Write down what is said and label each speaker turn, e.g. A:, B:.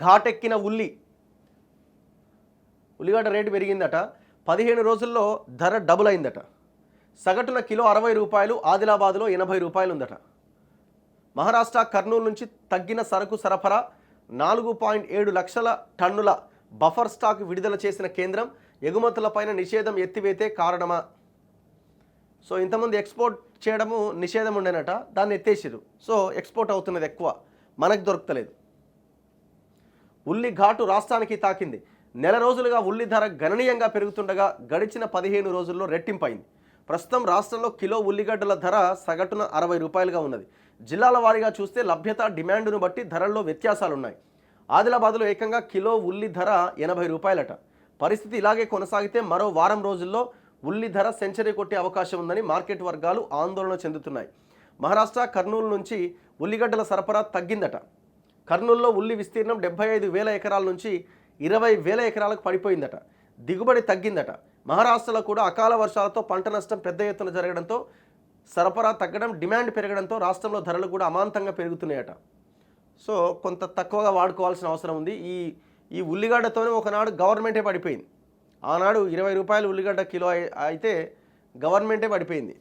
A: ఘాటెక్కిన ఉల్లిగడ్డ రేటు పెరిగిందట. 15 రోజుల్లో ధర డబుల్ అయిందట. సగటున కిలో 60 రూపాయలు, ఆదిలాబాద్లో 80 రూపాయలు ఉందట. మహారాష్ట్ర కర్నూలు నుంచి తగ్గిన సరకు సరఫరా 4.7 లక్షల టన్నుల బఫర్ స్టాక్ విడుదల చేసిన కేంద్రం ఎగుమతులపైన నిషేధం ఎత్తివేతే కారణమా? సో ఇంతమంది ఎక్స్పోర్ట్ చేయడము నిషేధం ఉండేనట, దాన్ని ఎత్తేసిరు. సో ఎక్స్పోర్ట్ అవుతున్నది ఎక్కువ, మనకు దొరకలేదు. ఉల్లి ఘాటు రాష్ట్రానికి తాకింది. నెల రోజులుగా ఉల్లి ధర గణనీయంగా పెరుగుతుండగా గడిచిన 15 రోజుల్లో రెట్టింపైంది. ప్రస్తుతం రాష్ట్రంలో కిలో ఉల్లిగడ్డల ధర సగటున 60 రూపాయలుగా ఉన్నది. జిల్లాల వారీగా చూస్తే లభ్యత, డిమాండ్ను బట్టి ధరల్లో వ్యత్యాసాలున్నాయి. ఆదిలాబాద్లో ఏకంగా కిలో ఉల్లి ధర 80 రూపాయలట. పరిస్థితి ఇలాగే కొనసాగితే మరో వారం రోజుల్లో ఉల్లి ధర సెంచరీ కొట్టే అవకాశం ఉందని మార్కెట్ వర్గాలు ఆందోళన చెందుతున్నాయి. మహారాష్ట్ర కర్నూలు నుంచి ఉల్లిగడ్డల సరఫరా తగ్గిందట. కర్నూలులో ఉల్లి విస్తీర్ణం 75,000 ఎకరాల నుంచి 20,000 ఎకరాలకు పడిపోయిందట. దిగుబడి తగ్గిందట. మహారాష్ట్రలో కూడా అకాల వర్షాలతో పంట నష్టం పెద్ద ఎత్తున జరగడంతో సరఫరా తగ్గడం, డిమాండ్ పెరగడంతో రాష్ట్రంలో ధరలు కూడా అమాంతంగా పెరుగుతున్నాయట. సో కొంత తక్కువగా వాడుకోవాల్సిన అవసరం ఉంది. ఈ ఉల్లిగడ్డతోనే ఒకనాడు గవర్నమెంటే పడిపోయింది. ఆనాడు 20 రూపాయలు ఉల్లిగడ్డ కిలో అయితే గవర్నమెంటే పడిపోయింది.